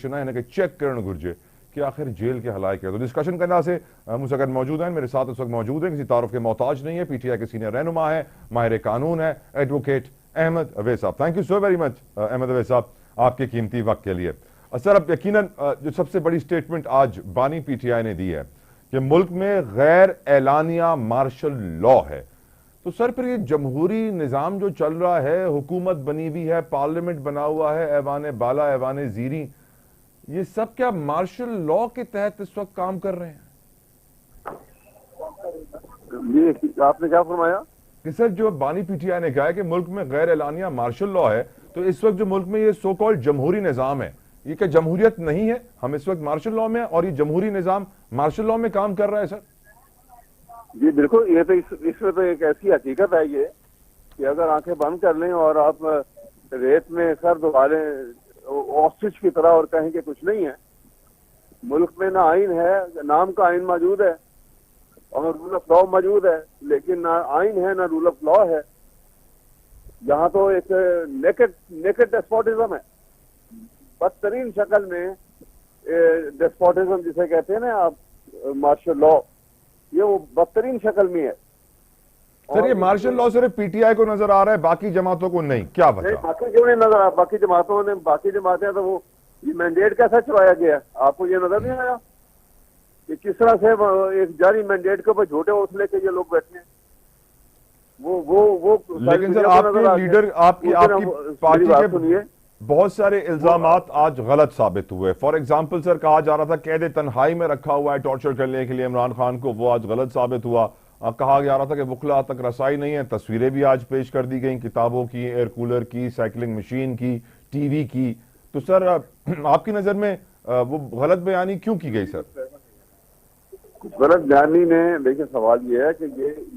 हिन खे चेक करणु घुर्जे कि आखिर जेल के हलाए क्या। तो डिस्कशन करना से मुझसे मौजूद हैं, मेरे साथ इस वक्त मौजूद हैं, किसी तारुफ के मोहताज नहीं है, पीटीआई के सीनियर रहनुमा है, माहिर कानून है, advocate Ahmad Awais sahab. Thank you so very much Ahmad Awais sahab आपके कीमती वक्त के लिए। सर, अब यकीनन जो सबसे बड़ी स्टेटमेंट आज बानी पीटीआई ने दी है कि मुल्क में गैर एलानिया मार्शल लॉ है, तो सर फिर ये जमहूरी निज़ाम जो चल रहा है, हुकूमत बनी हुई है, पार्लियामेंट बना हुआ है, ऐवान बाला ऐवान ज़ीरी, ये सब क्या मार्शल लॉ के तहत इस वक्त काम कर रहे हैं? ये आपने क्या फरमाया कि सर जो बानी पीटीआई ने कहा है कि मुल्क में गैर एलानिया मार्शल लॉ है, तो इस वक्त जो मुल्क में ये सो कॉल्ड जमहूरी निज़ाम है, ये क्या जमहूरियत नहीं है? हम इस वक्त मार्शल लॉ में और ये जमहूरी निज़ाम मार्शल लॉ में काम कर रहा है सर? जी बिल्कुल, ये तो इसमें तो एक ऐसी हकीकत है ये कि अगर आंखें बंद कर लें और आप रेत में सर दबा लें ऑस्ट्रिच की तरह और कहें कि कुछ नहीं है। मुल्क में ना आइन है, नाम का आइन मौजूद है और रूल ऑफ लॉ मौजूद है, लेकिन ना आइन है ना रूल ऑफ लॉ है। यहाँ तो एक नेकेड डेस्पोटिज्म है, बदतरीन शक्ल में डेस्पोटिज्म जिसे कहते हैं ना आप, मार्शल लॉ, ये वो बदतरीन शक्ल में है। सर ये मार्शल लॉ सिर्फ पीटीआई को नजर आ रहा है, बाकी जमातों को नहीं, क्या वजह? बाकी क्यों नहीं नजर आ? बाकी जमातों ने, बाकी जमातें तो वो ये मैंडेट कैसा चुराया गया, आपको ये नजर नहीं आया कि किस तरह से एक जारी मैंडेट के ऊपर झूठे हौसले के ये लोग बैठे हैं? वो लेकिन सर आपके लीडर, आपकी पार्टी के बहुत सारे इल्जामात आज गलत साबित हुए। फॉर एग्जाम्पल सर, कहा जा रहा था कैद तन्हाई में रखा हुआ है टॉर्चर करने के लिए इमरान खान को, वो आज गलत साबित हुआ। कहा जा रहा था कि वकला तक रसाई नहीं है, तस्वीरें भी आज पेश कर दी गई, किताबों की, एयर कूलर की, साइकिलिंग मशीन की, टीवी की। तो सर आपकी नजर में वो गलत बयानी क्यों की गई सर? गलत बयानी ने, देखिए सवाल ये है कि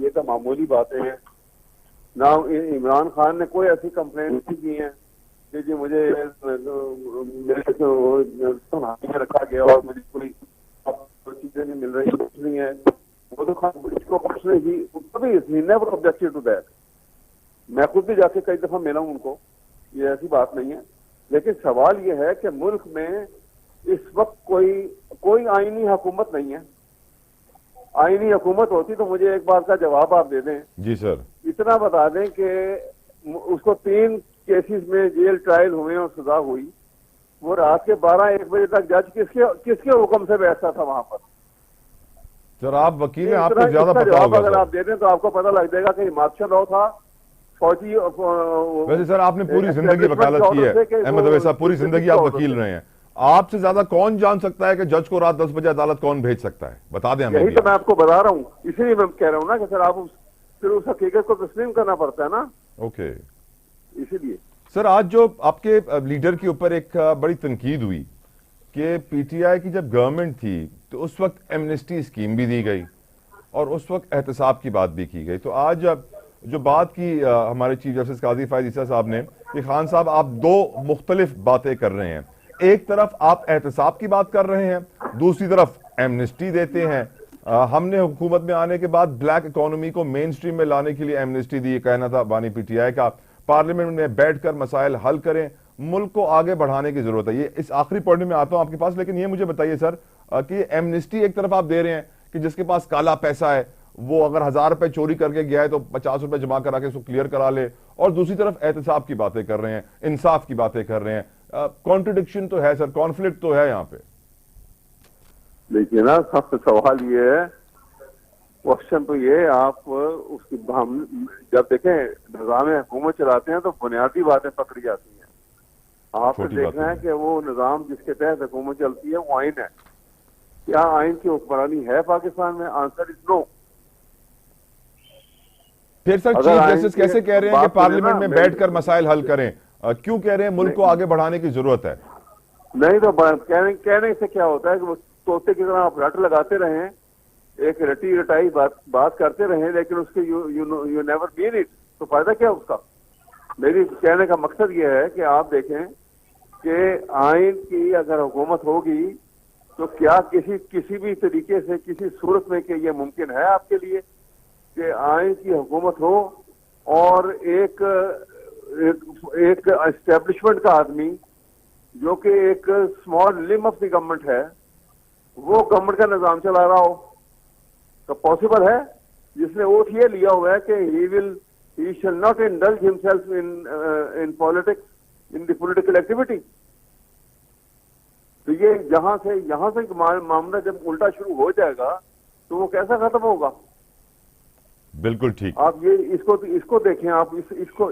ये तो मामूली बातें हैं ना। इमरान खान ने कोई ऐसी कंप्लेंट नहीं की है कि जी मुझे मेरे में रखा गया और मुझे कोई चीजें नहीं मिल रही, कुछ नहीं है। वो तो खान इसको पर्सनली ही नेवर ऑब्जेक्टेड टू दैट। मैं खुद भी जाके कई दफा मिला हूं उनको, ये ऐसी बात नहीं है। लेकिन सवाल ये है कि मुल्क में इस वक्त कोई आईनी हुकूमत नहीं है। आईनी हुकूमत होती तो मुझे एक बात का जवाब आप दे दें। जी सर। इतना बता दें कि उसको 3 केसेस में जेल ट्रायल हुए और सजा हुई, वो रात के 12-1 बजे तक जज किसके हुक्म से बैठता था वहां पर? सर आप वकील हैं, आपको ज्यादा पता होगा। अगर आप दे दें तो आपको पता लग जाएगा कि मार्शल लॉ था, फौजी। वैसे सर आपने पूरी जिंदगी वकालत की है अहमद अवैस साहब, पूरी जिंदगी आप वकील रहे हैं, आपसे ज्यादा कौन जान सकता है कि जज को रात 10 बजे अदालत कौन भेज सकता है? बता दें हमें। यही तो मैं आपको बता रहा हूँ, इसीलिए मैं कह रहा हूँ ना कि सर आप फिर उस हकीकत को तस्लीम करना पड़ता है ना। ओके, इसीलिए सर आज जो आपके लीडर के ऊपर एक बड़ी तनकीद हुई कि पीटीआई की जब गवर्नमेंट थी तो उस वक्त एमनेस्टी स्कीम भी दी गई और उस वक्त एहतसाब की बात भी की गई। तो आज जो बात की हमारे चीफ जस्टिस काजी फायद ईसा साहब ने कि खान साहब आप 2 मुख्तलिफ बातें कर रहे हैं, एक तरफ आप एहतसाब की बात कर रहे हैं, दूसरी तरफ एमनेस्टी देते हैं। हमने हुकूमत में आने के बाद ब्लैक इकोनॉमी को मेन स्ट्रीम में लाने के लिए एमनेस्टी दी, कहना था बानी पीटीआई का। पार्लियामेंट में बैठकर मसाइल हल करें, मुल्क को आगे बढ़ाने की जरूरत है। ये इस आखिरी पॉइंट में आता हूं आपके पास, लेकिन ये मुझे बताइए सर कि एमनेस्टी एक तरफ आप दे रहे हैं कि जिसके पास काला पैसा है वो अगर 1000 रुपए चोरी करके गया है तो 50 रुपए जमा करा के उसको क्लियर करा ले, और दूसरी तरफ एहतसाब की बातें कर रहे हैं, इंसाफ की बातें कर रहे हैं। कॉन्ट्रडिक्शन तो है सर, कॉन्फ्लिक्ट तो है यहाँ पे। देखिए ना, सबसे सवाल ये है, क्वेश्चन तो ये, आप उसकी हम जब देखें निज़ाम हुकूमत चलाते हैं तो बुनियादी बातें पकड़ी जाती हैं। आपने देखना है कि वो निज़ाम जिसके तहत हुकूमत चलती है वो आइन है। क्या आइन की हुक्मरानी है पाकिस्तान में? Answer is no. फिर सर चीफ जस्टिस कैसे कह रहे हैं कि पार्लियामेंट में बैठकर मसाइल हल करें? क्यों कह रहे हैं मुल्क को आगे बढ़ाने की जरूरत है? नहीं तो कहने से क्या होता है कि वो तोते की तरह आप रट लगाते रहें, एक रटी रटाई बात करते रहे, लेकिन उसके यू नेवर मीन इट, तो फायदा क्या उसका? मेरी कहने का मकसद ये है कि आप देखें कि आइन की अगर हुकूमत होगी तो क्या किसी भी तरीके से किसी सूरत में कि ये मुमकिन है आपके लिए कि आइन की हुकूमत हो और एक एस्टेब्लिशमेंट का आदमी जो कि एक small limb of the government है, वो गवर्नमेंट का निजाम चला रहा हो? तो पॉसिबल है? जिसने वोट ये लिया हुआ है कि he shall not indulge himself in politics, in the political activity. तो ये यहां से मामला जब उल्टा शुरू हो जाएगा तो वो कैसा खत्म होगा? बिल्कुल ठीक। आप ये इसको देखें, आप इसको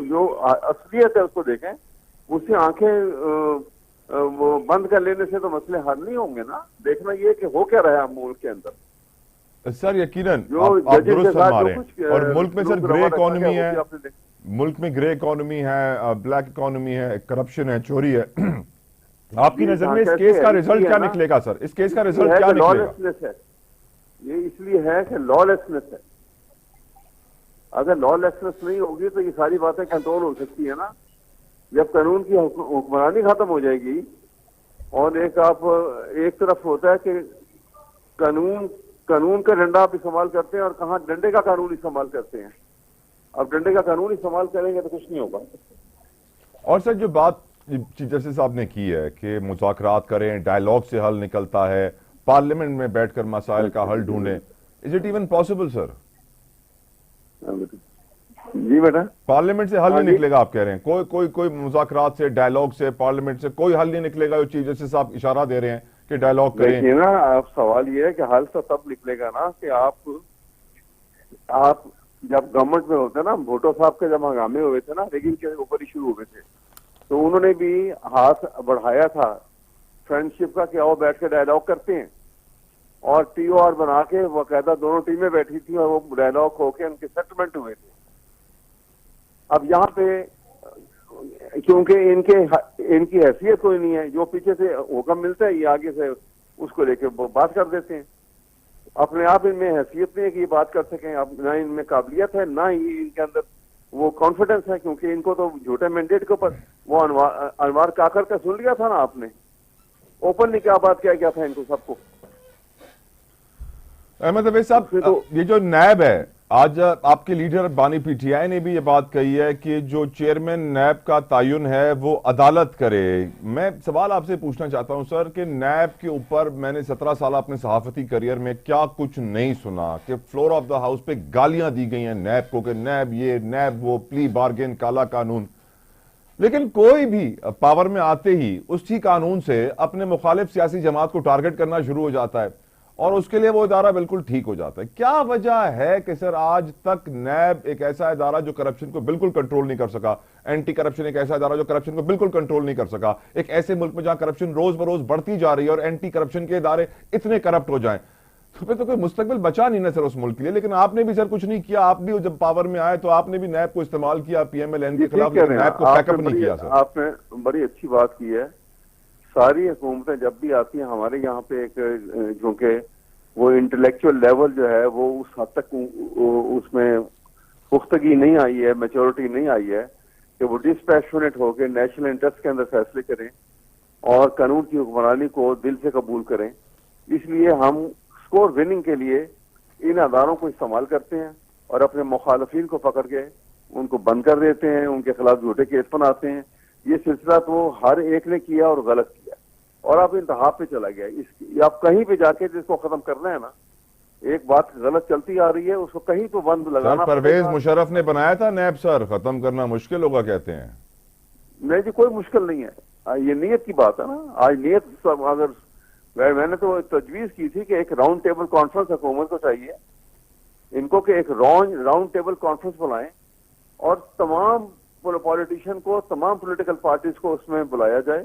जो असलियत है उसको देखें। उससे आंखें वो बंद कर लेने से तो मसले हल नहीं होंगे ना। देखना ये कि हो क्या रहा है मुल्क के अंदर। सर यकीनन आप दुरुस्त फरमा रहे हैं। और मुल्क में सर ग्रे इकोनॉमी है, मुल्क में ग्रे इकोनॉमी है, ब्लैक इकोनॉमी है, करप्शन है, चोरी है। आपकी नजर में इस केस का रिजल्ट क्या निकलेगा सर? इस केस का रिजल्ट क्या निकलेगा? लॉलेसनेस है ये, इसलिए है कि लॉलेसनेस है। अगर लॉलेसनेस नहीं होगी तो ये सारी बातें कंट्रोल हो सकती है ना। जब कानून की हुक्मरानी खत्म हो जाएगी और एक तरफ होता है कि कानून का डंडा आप इस्तेमाल करते हैं और कहाँ डंडे का कानून इस्तेमाल करते हैं। अब डंडे का कानून इस्तेमाल करेंगे तो कुछ नहीं होगा। और सर जो बात चीफ जस्टिस साहब ने की है कि मुज़ाकरात करें, डायलॉग से हल निकलता है, पार्लियामेंट में बैठकर मसाइल का हल ढूंढें, is it even possible sir? जी बेटा, पार्लियामेंट से हल नहीं निकलेगा आप कह रहे हैं? कोई मुज़ाकरात से, डायलॉग से, पार्लियामेंट से कोई हल नहीं निकलेगा? जो चीफ जस्टिस साहब इशारा दे रहे हैं कि डायलॉग करें। देखिए ना, आप सवाल ये है कि हल तो तब निकलेगा ना कि आप जब गवर्नमेंट में होते ना, भुट्टो साहब के जब हंगामे हुए थे ना, रेगिंग के ऊपर ही शुरू हुए थे, तो उन्होंने भी हाथ बढ़ाया था फ्रेंडशिप का कि आओ बैठ के डायलॉग करते हैं। और TOR बना के बाकायदा दोनों टीमें बैठी थी और वो डायलॉग होके उनके सेटलमेंट हुए थे। अब यहाँ पे क्योंकि इनकी हैसियत कोई नहीं है, जो पीछे से हुक्म मिलता है ये आगे से उसको लेके बात कर देते हैं। अपने आप इनमें हैसियत नहीं है कि ये बात कर सकें। अब ना इनमें काबिलियत है, ना ही इनके अंदर वो कॉन्फिडेंस है, क्योंकि इनको तो झूठे मैंडेट के ऊपर वो अनवार काकर का सुन लिया था ना आपने, ओपनली क्या बात किया गया था इनको सबको। अहमद अवैस साहब, ये जो नैब है, आज आपके लीडर बानी PTI ने भी ये बात कही है कि जो चेयरमैन नैब का तयन है वो अदालत करे। मैं सवाल आपसे पूछना चाहता हूं सर कि नैब के ऊपर मैंने 17 साल अपने सहाफती करियर में क्या कुछ नहीं सुना कि फ्लोर ऑफ द हाउस पे गालियां दी गई हैं नैब को कि नैब ये, नैब वो, प्ली बार्गेन, काला कानून। लेकिन कोई भी पावर में आते ही उसी कानून से अपने मुखालिफ सियासी जमात को टारगेट करना शुरू हो जाता है और उसके लिए वो इदारा बिल्कुल ठीक हो जाता है। क्या वजह है कि सर आज तक नैब एक ऐसा इदारा जो करप्शन को बिल्कुल कंट्रोल नहीं कर सका, एंटी करप्शन एक ऐसा इदारा जो करप्शन को बिल्कुल कंट्रोल नहीं कर सका, एक ऐसे मुल्क में जहां करप्शन रोज बरोज बढ़ती जा रही है और एंटी करप्शन के इदारे इतने करप्ट हो जाएं, तो फिर तो कोई मुस्तकबिल बचा नहीं ना सर उस मुल्क के लिए। लेकिन आपने भी सर कुछ नहीं किया। आप भी जब पावर में आए तो आपने भी नैब को इस्तेमाल किया PMLN के खिलाफ, नैब को बैकअप नहीं किया सर। आपने बड़ी अच्छी बात की है। सारी हुकूमतें जब भी आती हैं हमारे यहाँ पे एक, क्योंकि वो इंटेलेक्चुअल लेवल जो है वो उस हद तक उसमें पुख्तगी नहीं आई है, मैच्योरिटी नहीं आई है कि वो डिस्पैशनेट होकर नेशनल इंटरेस्ट के अंदर फैसले करें और कानून की हुक्मरानी को दिल से कबूल करें। इसलिए हम स्कोर विनिंग के लिए इन अदारों को इस्तेमाल करते हैं और अपने मुखालफिन को पकड़ के उनको बंद कर देते हैं, उनके खिलाफ झूठे केस बनाते हैं। ये सिलसिला तो हर एक ने किया और गलत किया और अब इंतहा पे चला गया। आप कहीं पे जाके जिसको खत्म करना है ना, एक बात गलत चलती आ रही है उसको कहीं तो बंद लगाना। परवेज मुशर्रफ ने बनाया था नैब सर, खत्म करना मुश्किल होगा कहते हैं। नहीं जी, कोई मुश्किल नहीं है, ये नीयत की बात है ना। आज नीयत अगर मैंने तो तजवीज की थी कि एक राउंड टेबल कॉन्फ्रेंस हुकूमत को चाहिए इनको कि एक राउंड टेबल कॉन्फ्रेंस बुलाएं और तमाम पॉलिटिशियन को, तमाम पॉलिटिकल पार्टीज को उसमें बुलाया जाए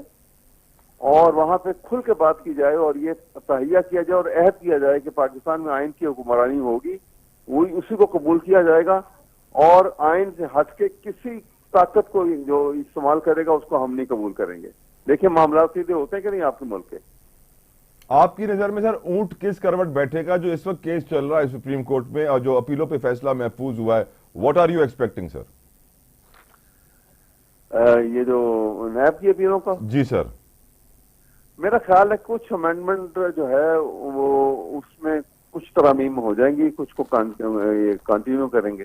और वहां पे खुल के बात की जाए और ये तहिया किया जाए और अहद किया जाए कि पाकिस्तान में आइन की हुक्मरानी होगी, वो उसी को कबूल किया जाएगा और आइन से हट के किसी ताकत को जो इस्तेमाल करेगा उसको हम नहीं कबूल करेंगे। देखिए मामला सीधे होते हैं कि नहीं आपके मुल्क के। आपकी नजर में सर ऊंट किस करवट बैठेगा? जो इस वक्त केस चल रहा है सुप्रीम कोर्ट में और जो अपीलों पे फैसला महफूज हुआ है, what are you expecting sir? ये जो नैब की अपीलों का? जी सर, मेरा ख्याल है कुछ अमेंडमेंट जो है वो उसमें कुछ तरमीम हो जाएंगी, कुछ को कंटिन्यू करेंगे,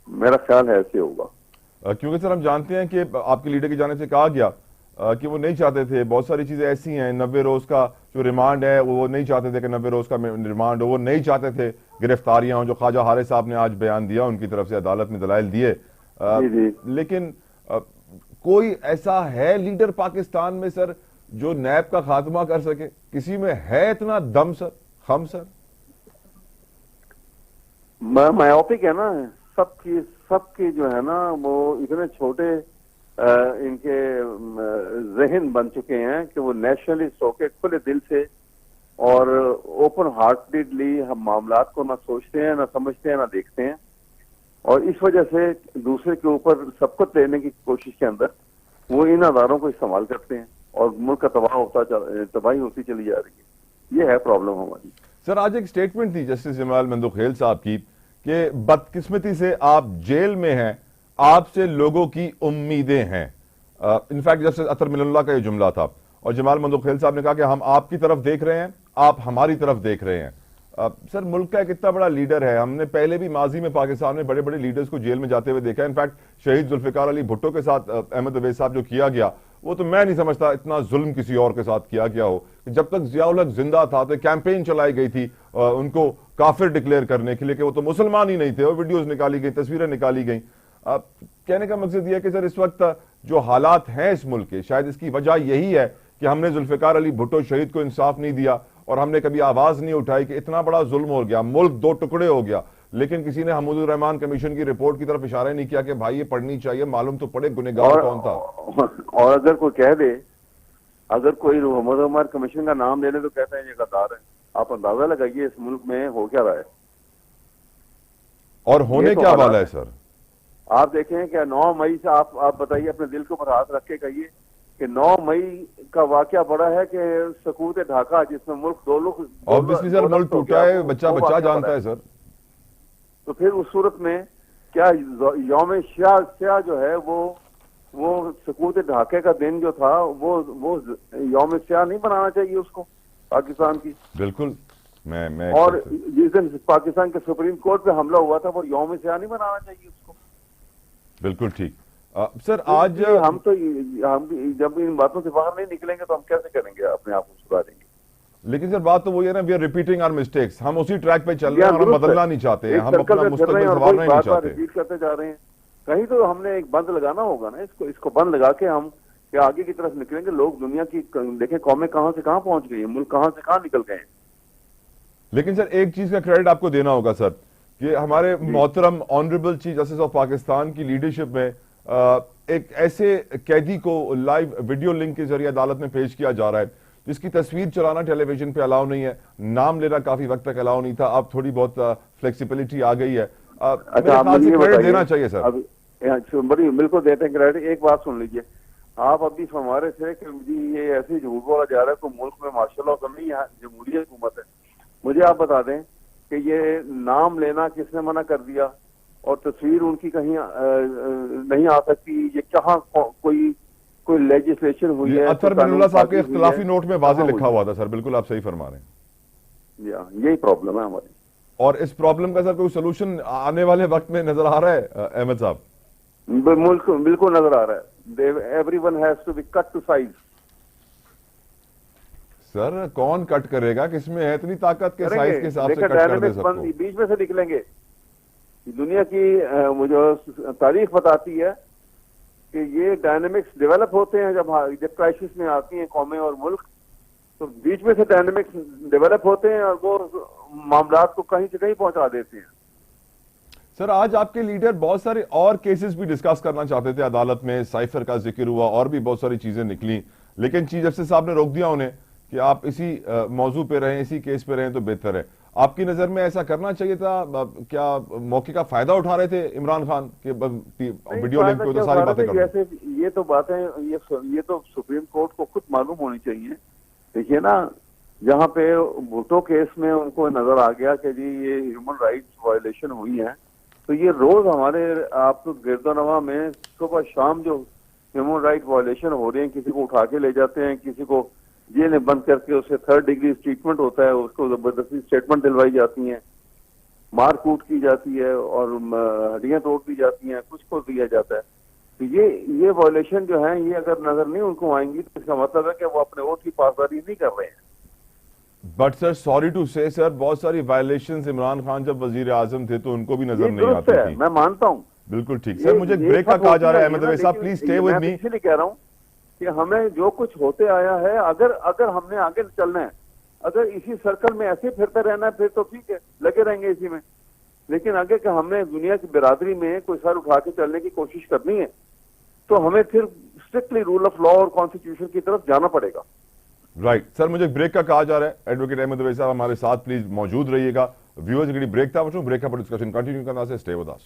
मेरा ख्याल है ऐसे होगा। क्योंकि सर हम जानते हैं कि आपके लीडर की जाने से कहा गया कि वो नहीं चाहते थे। बहुत सारी चीजें ऐसी हैं, 90 रोज का जो रिमांड है वो नहीं चाहते थे कि 90 रोज का रिमांड हो, वो नहीं चाहते थे गिरफ्तारियां हो, जो ख्वाजा हारे साहब ने आज बयान दिया उनकी तरफ से, अदालत में दलाइल दिए। जी जी। लेकिन कोई ऐसा है लीडर पाकिस्तान में सर जो नैब का खात्मा कर सके? किसी में है इतना दम सर, हम सर? मायोपिक है ना सबकी जो है ना, वो इतने छोटे इनके जहन बन चुके हैं कि वो नेशनलिस्ट होके खुले दिल से और ओपन हार्टेडली हम मामलात को ना सोचते हैं, ना समझते हैं, ना देखते हैं, और इस वजह से दूसरे के ऊपर सब कुछ लेने की कोशिश के अंदर वो इन अदारों को इस्तेमाल करते हैं और मुल्क का तबाही होती चली जा रही है। ये है प्रॉब्लम हमारी। सर आज एक स्टेटमेंट थी जस्टिस जमाल मंदोखेल साहब की कि बदकिस्मती से आप जेल में हैं, आपसे लोगों की उम्मीदें हैं। इनफैक्ट जस्टिस अतर मिलल्ला का ये जुमला था, और जमाल मंदोखेल साहब ने कहा कि हम आपकी तरफ देख रहे हैं, आप हमारी तरफ देख रहे हैं। सर मुल्क का एक इतना बड़ा लीडर है, हमने पहले भी माजी में पाकिस्तान में बड़े बड़े लीडर्स को जेल में जाते हुए देखा है। इनफैक्ट शहीद जुल्फिकार अली भुट्टो के साथ अहमद अवैस साहब जो किया गया, वो तो मैं नहीं समझता इतना जुल्म किसी और के साथ किया गया हो। जब तक जियाउल हक जिंदा था तो कैंपेन चलाई गई थी उनको काफिर डिक्लेयर करने के लिए कि वो तो मुसलमान ही नहीं थे, वो वीडियोज निकाली गई, तस्वीरें निकाली गई। कहने का मकसद यह है कि सर इस वक्त जो हालात हैं इस मुल्क के, शायद इसकी वजह यही है कि हमने जुल्फिकार अली भुट्टो शहीद को इंसाफ नहीं दिया और हमने कभी आवाज नहीं उठाई कि इतना बड़ा जुल्म हो गया, मुल्क दो टुकड़े हो गया, लेकिन किसी ने हमीदुर रहमान कमीशन की रिपोर्ट की तरफ इशारा नहीं किया कि भाई ये पढ़नी चाहिए, मालूम तो पड़े गुनहगार कौन था। और अगर कोई कह दे, अगर कोई हमीदुर रहमान कमीशन का नाम ले ले तो कहते हैं ये गद्दार है। आप अंदाजा लगाइए इस मुल्क में हो क्या रहा है और होने क्या वाला है सर। आप देखें कि 9 मई से आप बताइए, अपने दिल के ऊपर हाथ रख के कहिए कि 9 मई का वाकया बड़ा है कि सकूत ढाका, जिसमें मुल्क दो लोग ऑब्वियसली सर मुल्क टूटा है, बच्चा जानता है सर। तो फिर उस सूरत में क्या यौम शाह जो है वो सकूत ढाके का दिन जो था वो यौम शाह नहीं बनाना चाहिए उसको पाकिस्तान की? बिल्कुल। मैं और जिस दिन पाकिस्तान के सुप्रीम कोर्ट पे हमला हुआ था वो यौम शाह नहीं बनाना चाहिए उसको? बिल्कुल ठीक। सर आज हम जब इन बातों से बाहर नहीं निकलेंगे तो हम कैसे करेंगे अपने आप को सुधारेंगे? लेकिन सर बात तो वही है ना, we are repeating our mistakes. हम उसी ट्रैक पे चल रहे हैं और हम बदलना नहीं चाहते हैं, हम अपना मुस्तकबिल संवारना नहीं चाहते, रिपीट करते जा रहे हैं। कहीं तो हमने एक बंद लगाना होगा ना, इसको बंद लगा के हम आगे की तरफ निकलेंगे। लोग दुनिया की देखें कौमें कहां से कहां पहुंच गई है, मुल्क कहां से कहां निकल गए हैं। लेकिन सर एक चीज का क्रेडिट आपको देना होगा सर कि हमारे मोहतरम honourable chief justice of Pakistan की लीडरशिप में एक ऐसे कैदी को लाइव वीडियो लिंक के जरिए अदालत में पेश किया जा रहा है जिसकी तस्वीर चलाना टेलीविजन पे अलाउ नहीं है, नाम लेना काफी वक्त तक अलाउ नहीं था, अब थोड़ी बहुत फ्लेक्सिबिलिटी आ गई है। अच्छा, आप मुझे क्रेडिट देना चाहिए सर। अब बड़ी बिल्कुल देते हैं क्रेडिट। एक बात सुन लीजिए, आप अभी फरमा रहे थे कि जी ये ऐसे झूठ बोला जा रहा है तो मुल्क में माशाल्लाह तो नहीं, यहाँ जमहूरी हुकूमत है। मुझे आप बता दें कि ये नाम लेना किसने मना कर दिया और तस्वीर उनकी कहीं नहीं आ सकती? ये कहाँ कोई लेजिस्लेशन हुई है? अतर मिलल्ला साहब के इख्तिलाफी नोट में वाज़ेह लिखा हुआ था सर। बिल्कुल आप सही फरमा रहे हैं। यही प्रॉब्लम है हमारी, और इस प्रॉब्लम का सर कोई सोल्यूशन आने वाले वक्त में नजर आ रहा है अहमद साहब? बिल्कुल नजर आ रहा है। Everyone has to be cut to size. Sir कौन कट करेगा? किसमें है इतनी ताकत के साइज के हिसाब से कट कर दे सबको? बीच में से निकलेंगे। दुनिया की मुझे तारीख बताती है कि ये डायनेमिक्स डेवलप होते हैं जब क्राइसिस में आती हैं कौमें और मुल्क, तो बीच में से डायनेमिक्स डेवलप होते हैं और वो मामलात को कहीं से कहीं पहुंचा देते हैं। सर आज आपके लीडर बहुत सारे और केसेस भी डिस्कस करना चाहते थे अदालत में, साइफर का जिक्र हुआ और भी बहुत सारी चीजें निकली, लेकिन चीफ जस्टिस साहब ने रोक दिया उन्हें कि आप इसी मौजू पे रहें, इसी केस पे रहें तो बेहतर है। आपकी नजर में ऐसा करना चाहिए था? क्या मौके का फायदा उठा रहे थे इमरान खान के वीडियो लिंक पे तो सारी बातें कर जैसे ये तो बातें ये तो सुप्रीम कोर्ट को खुद मालूम होनी चाहिए। देखिए ना, जहाँ पे भुट्टो केस में उनको नजर आ गया कि जी ये ह्यूमन राइट्स वायलेशन हुई है, तो ये रोज हमारे आपको गिरदोनवा में सुबह शाम जो ह्यूमन राइट वायलेशन हो रहे हैं, किसी को उठा के ले जाते हैं, किसी को जेल में बंद करके उसे 3rd डिग्री ट्रीटमेंट होता है, उसको जबरदस्ती स्टेटमेंट दिलवाई जाती हैं, मार कूट की जाती है और हड्डियां तोड़ दी जाती हैं, कुछ को दिया जाता है। तो ये वॉयलेशन जो है ये अगर नजर नहीं उनको आएंगी तो इसका मतलब है कि वो अपने वोट की पासदारी नहीं कर रहे हैं। बट सर सॉरी टू से सर, बहुत सारी वायलेशंस इमरान खान जब वजीर आजम थे तो उनको भी नजर ये नहीं दुरुस्त आती है, थी। मैं मानता हूँ। बिल्कुल ठीक सर, मुझे ब्रेक का सब कहा जा रहा है होती अहमद है रजा साहब, प्लीज स्टे विद मैं मी। इसलिए कह रहा हूँ कि हमें जो कुछ होते आया है, अगर हमने आगे चलना है, अगर इसी सर्कल में ऐसे फिरते रहना है फिर तो ठीक है, लगे रहेंगे इसी में। लेकिन आगे कि हमने दुनिया की बिरादरी में कोई सर उठा के चलने की कोशिश करनी है तो हमें फिर स्ट्रिक्टली रूल ऑफ लॉ और कॉन्स्टिट्यूशन की तरफ जाना पड़ेगा। राइट सर, मुझे ब्रेक का कहा जा रहा है। एडवोकेट अहमद रजा साहब हमारे साथ प्लीज मौजूद रहिएगा। व्यूअर्स के लिए ब्रेक था, ब्रेक का डिस्कशन कंटिन्यू करना से stay with us.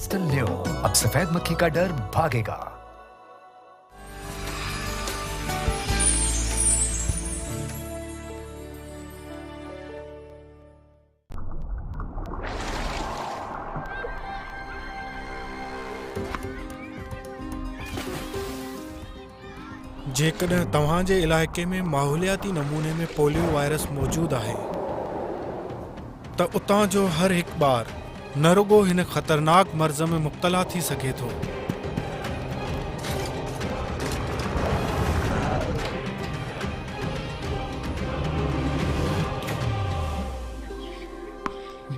Still new, अब सफेद मक्खी का डर भागेगा। जेकॾहिं तव्हांजे इलाइक़े में माहौलियाती नमूने में पोलियो वायरस मौजूद आहे त उतां जो हर हिकु ॿार न रुॻो हिन ख़तरनाक मर्ज़ में मुब्तला थी सघे थो,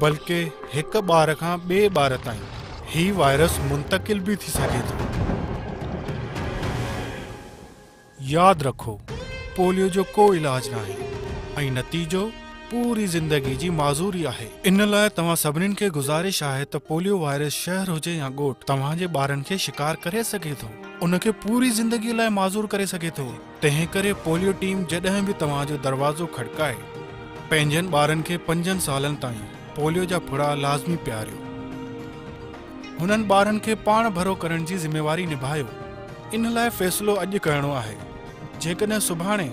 बल्कि हिकु ॿार खां ॿिए ॿार ताईं ही वायरस मुंतकिल भी थी सघे थो। याद रखो, पोलियो जो को इलाज नाहे ऐं नतीजो पूरी ज़िंदगी जी माज़ूरी आहे। इन लाइ तव्हां सभिनीनि खे गुज़ारिश आहे त पोलियो वायरस शहर हुजे या ॻोठ तव्हांजे ॿारनि खे शिकार करे सघे थो, उनखे पूरी ज़िंदगी लाइ माज़ूर करे सघे थो। तंहिं करे पोलियो टीम जॾहिं बि तव्हांजो दरवाज़ो खड़काए पंहिंजनि ॿारनि खे 5 सालनि ताईं पोलियो जा फुड़ा लाज़मी पियारियो। हुननि ॿारनि खे पाण भरो करण जी ज़िमेवारी निभायो। इन लाइ फ़ैसिलो अॼु करणो आहे। जेकॾहिं सुभाणे